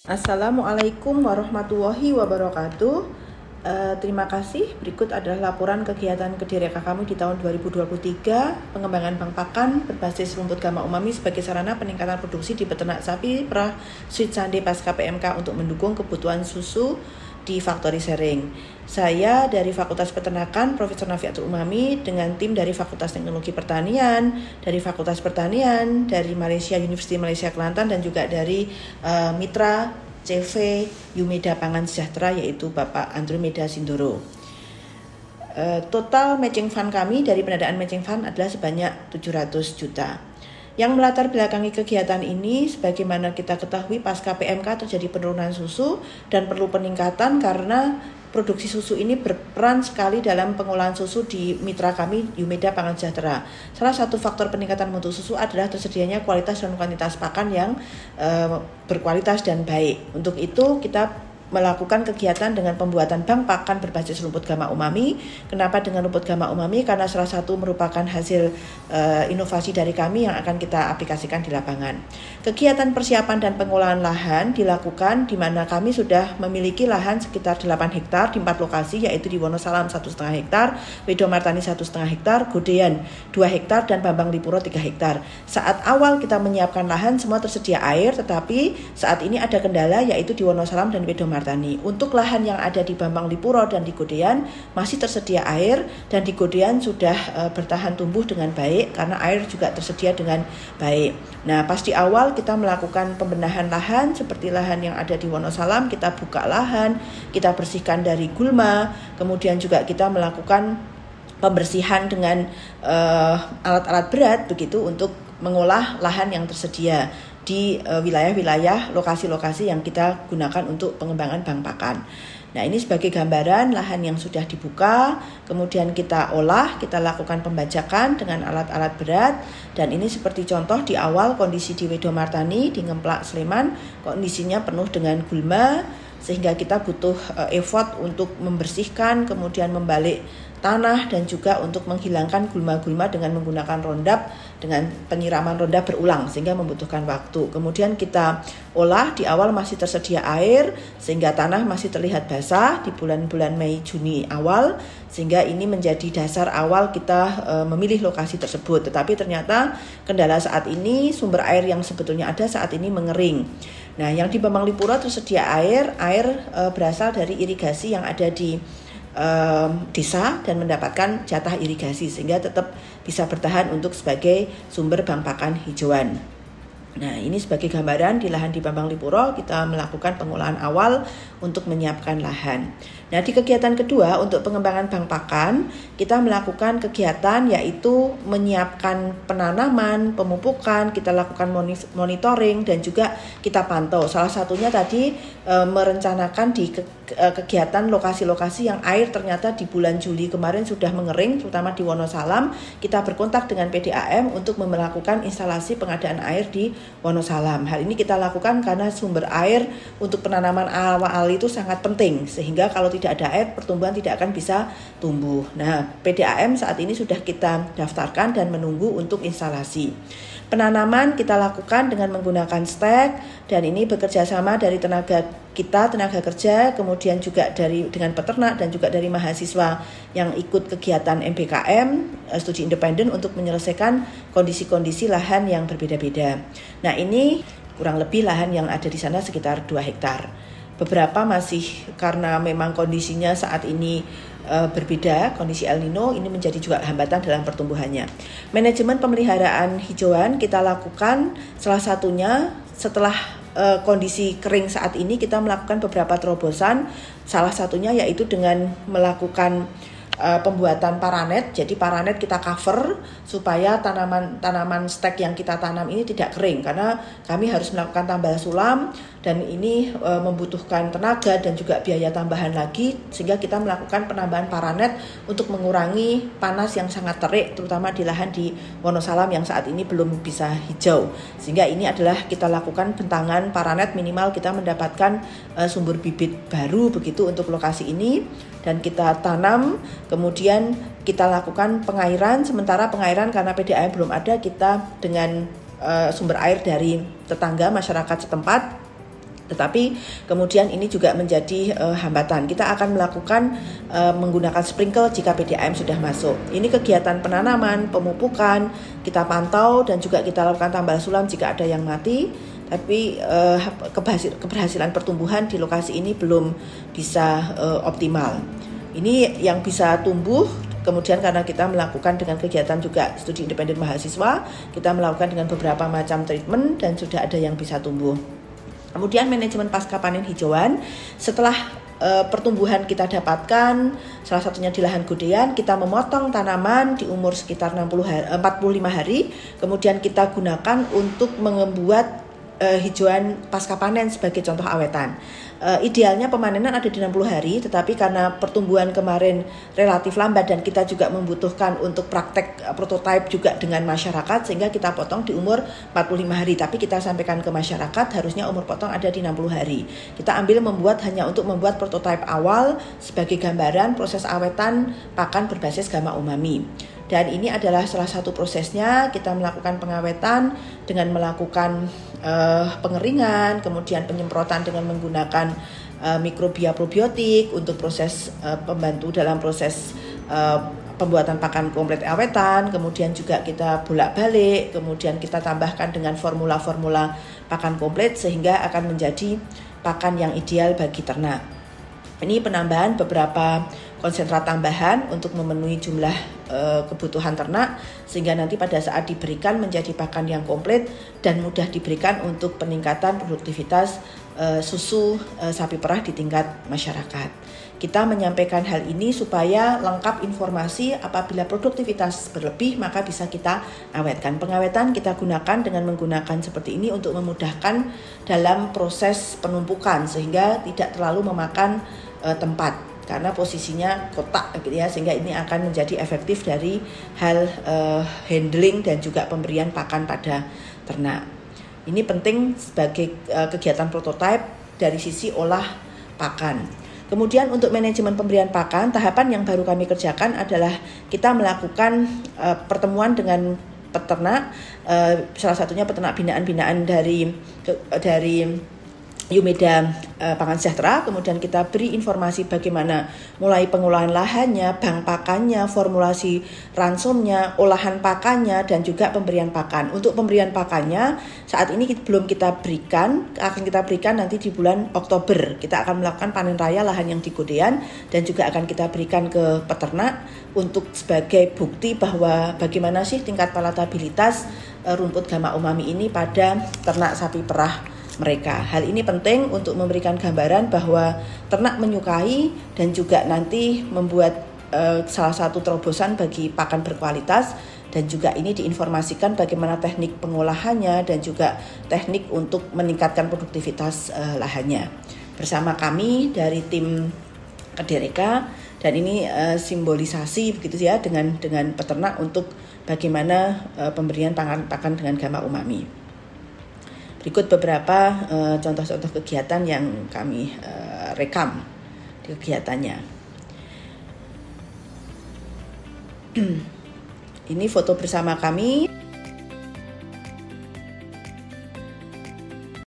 Assalamualaikum warahmatullahi wabarakatuh. Terima kasih. Berikut adalah laporan kegiatan Kediri kami di tahun 2023. Pengembangan Bank Pakan berbasis rumput gama umami sebagai sarana peningkatan produksi di peternak sapi perah Sweet Sunday pasca PMK untuk mendukung kebutuhan susu di Factory Sering. Saya dari Fakultas Peternakan Profesor Nafiatul Umami dengan tim dari Fakultas Teknologi Pertanian, dari Fakultas Pertanian, dari Malaysia University Malaysia Kelantan dan juga dari Mitra CV Yumeda Pangan Sejahtera yaitu Bapak Andromeda Sindoro. Total matching fund kami dari pendanaan matching fund adalah sebanyak 700 juta. Yang melatar belakangi kegiatan ini, sebagaimana kita ketahui pasca PMK terjadi penurunan susu dan perlu peningkatan karena produksi susu ini berperan sekali dalam pengolahan susu di mitra kami Yumeda Pangan Sejahtera. Salah satu faktor peningkatan mutu susu adalah tersedianya kualitas dan kuantitas pakan yang berkualitas dan baik. Untuk itu kita melakukan kegiatan dengan pembuatan bank pakan berbasis rumput gama umami. Kenapa dengan rumput gama umami? Karena salah satu merupakan hasil inovasi dari kami yang akan kita aplikasikan di lapangan. Kegiatan persiapan dan pengolahan lahan dilakukan di mana kami sudah memiliki lahan sekitar 8 hektar di 4 lokasi, yaitu di Wonosalam 1,5 hektar, Wedomartani 1,5 hektar, Godean 2 hektar, dan Bambang Lipuro 3 hektar. Saat awal kita menyiapkan lahan semua tersedia air, tetapi saat ini ada kendala yaitu di Wonosalam dan Wedomartani. Untuk lahan yang ada di Bambang Lipuro dan di Godean masih tersedia air, dan di Godean sudah bertahan tumbuh dengan baik karena air juga tersedia dengan baik. Nah, pas di awal kita melakukan pembenahan lahan seperti lahan yang ada di Wonosalam, kita buka lahan, kita bersihkan dari gulma, kemudian juga kita melakukan pembersihan dengan alat-alat berat begitu untuk mengolah lahan yang tersedia di wilayah-wilayah lokasi-lokasi yang kita gunakan untuk pengembangan bank pakan. Nah, ini sebagai gambaran lahan yang sudah dibuka, kemudian kita olah, kita lakukan pembajakan dengan alat-alat berat, dan ini seperti contoh di awal kondisi di Wedomartani, di Ngemplak Sleman, kondisinya penuh dengan gulma, sehingga kita butuh effort untuk membersihkan, kemudian membalik tanah dan juga untuk menghilangkan gulma-gulma dengan menggunakan rondap dengan penyiraman rondap berulang sehingga membutuhkan waktu. Kemudian kita olah, di awal masih tersedia air sehingga tanah masih terlihat basah di bulan-bulan Mei Juni awal, sehingga ini menjadi dasar awal kita memilih lokasi tersebut. Tetapi ternyata kendala saat ini sumber air yang sebetulnya ada saat ini mengering. Nah, yang di Bambang Lipuro tersedia air berasal dari irigasi yang ada di desa dan mendapatkan jatah irigasi sehingga tetap bisa bertahan untuk sebagai sumber bank pakan hijauan. Nah, ini sebagai gambaran di lahan di Bambang Lipuro kita melakukan pengolahan awal untuk menyiapkan lahan. Nah, di kegiatan kedua untuk pengembangan bank pakan kita melakukan kegiatan yaitu menyiapkan penanaman, pemupukan, kita lakukan monitoring dan juga kita pantau. Salah satunya tadi merencanakan di kegiatan lokasi-lokasi yang air ternyata di bulan Juli kemarin sudah mengering, terutama di Wonosalam. Kita berkontak dengan PDAM untuk melakukan instalasi pengadaan air di Wonosalam. Hal ini kita lakukan karena sumber air untuk penanaman awal itu sangat penting, sehingga kalau tidak ada air pertumbuhan tidak akan bisa tumbuh. Nah, PDAM saat ini sudah kita daftarkan dan menunggu untuk instalasi. Penanaman kita lakukan dengan menggunakan stek, dan ini bekerja sama dari tenaga kerja, kemudian juga dengan peternak dan juga dari mahasiswa yang ikut kegiatan MBKM, studi independen untuk menyelesaikan kondisi-kondisi lahan yang berbeda-beda. Nah, ini kurang lebih lahan yang ada di sana sekitar 2 hektar. Beberapa masih karena memang kondisinya saat ini berbeda, kondisi El Nino ini menjadi juga hambatan dalam pertumbuhannya. Manajemen pemeliharaan hijauan kita lakukan salah satunya setelah kondisi kering saat ini kita melakukan beberapa terobosan, salah satunya yaitu dengan melakukan pembuatan paranet. Jadi paranet kita cover supaya tanaman stek yang kita tanam ini tidak kering, karena kami harus melakukan tambal sulam dan ini membutuhkan tenaga dan juga biaya tambahan lagi, sehingga kita melakukan penambahan paranet untuk mengurangi panas yang sangat terik terutama di lahan di Wonosalam yang saat ini belum bisa hijau. Sehingga ini adalah kita lakukan bentangan paranet, minimal kita mendapatkan sumber bibit baru begitu untuk lokasi ini, dan kita tanam. Kemudian kita lakukan pengairan, sementara pengairan karena PDAM belum ada, kita dengan sumber air dari tetangga masyarakat setempat Tetapi kemudian ini juga menjadi hambatan. Kita akan melakukan menggunakan sprinkle jika PDAM sudah masuk. Ini kegiatan penanaman, pemupukan, kita pantau dan juga kita lakukan tambal sulam jika ada yang mati. Tapi keberhasilan pertumbuhan di lokasi ini belum bisa optimal. Ini yang bisa tumbuh. Kemudian karena kita melakukan dengan kegiatan juga studi independen mahasiswa, kita melakukan dengan beberapa macam treatment dan sudah ada yang bisa tumbuh. Kemudian manajemen pasca panen hijauan, setelah pertumbuhan kita dapatkan, salah satunya di lahan godean, kita memotong tanaman di umur sekitar 45 hari, kemudian kita gunakan untuk membuat hijauan pasca panen sebagai contoh awetan. Idealnya pemanenan ada di 60 hari, tetapi karena pertumbuhan kemarin relatif lambat dan kita juga membutuhkan untuk praktek prototipe juga dengan masyarakat, sehingga kita potong di umur 45 hari. Tapi kita sampaikan ke masyarakat harusnya umur potong ada di 60 hari. Kita ambil hanya untuk membuat prototipe awal sebagai gambaran proses awetan pakan berbasis gamma umami. Dan ini adalah salah satu prosesnya. Kita melakukan pengawetan dengan melakukan pengeringan, kemudian penyemprotan dengan menggunakan mikrobia probiotik untuk proses pembantu dalam proses pembuatan pakan komplit awetan. Kemudian juga kita bolak-balik, kemudian kita tambahkan dengan formula-formula pakan komplit sehingga akan menjadi pakan yang ideal bagi ternak. Ini penambahan beberapa konsentrat tambahan untuk memenuhi jumlah kebutuhan ternak, sehingga nanti pada saat diberikan menjadi pakan yang komplit dan mudah diberikan untuk peningkatan produktivitas susu sapi perah di tingkat masyarakat. Kita menyampaikan hal ini supaya lengkap informasi. Apabila produktivitas berlebih maka bisa kita awetkan. Pengawetan kita gunakan dengan menggunakan seperti ini untuk memudahkan dalam proses penumpukan sehingga tidak terlalu memakan tempat karena posisinya kotak gitu ya, sehingga ini akan menjadi efektif dari hal handling dan juga pemberian pakan pada ternak. Ini penting sebagai kegiatan prototipe dari sisi olah pakan. Kemudian untuk manajemen pemberian pakan, tahapan yang baru kami kerjakan adalah kita melakukan pertemuan dengan peternak, salah satunya peternak binaan dari Yumeda Pangan Sejahtera. Kemudian kita beri informasi bagaimana mulai pengolahan lahannya, bank pakannya, formulasi ransomnya, olahan pakannya, dan juga pemberian pakan. Untuk pemberian pakannya saat ini belum kita berikan, akan kita berikan nanti di bulan Oktober. Kita akan melakukan panen raya lahan yang di godean dan juga akan kita berikan ke peternak untuk sebagai bukti bahwa bagaimana sih tingkat palatabilitas rumput gamma umami ini pada ternak sapi perah mereka. Hal ini penting untuk memberikan gambaran bahwa ternak menyukai dan juga nanti membuat salah satu terobosan bagi pakan berkualitas, dan juga ini diinformasikan bagaimana teknik pengolahannya dan juga teknik untuk meningkatkan produktivitas lahannya. Bersama kami dari tim Kedereka, dan ini simbolisasi begitu ya dengan peternak untuk bagaimana pemberian pakan dengan gamma umami. Berikut beberapa contoh-contoh kegiatan yang kami rekam di kegiatannya. Ini foto bersama kami.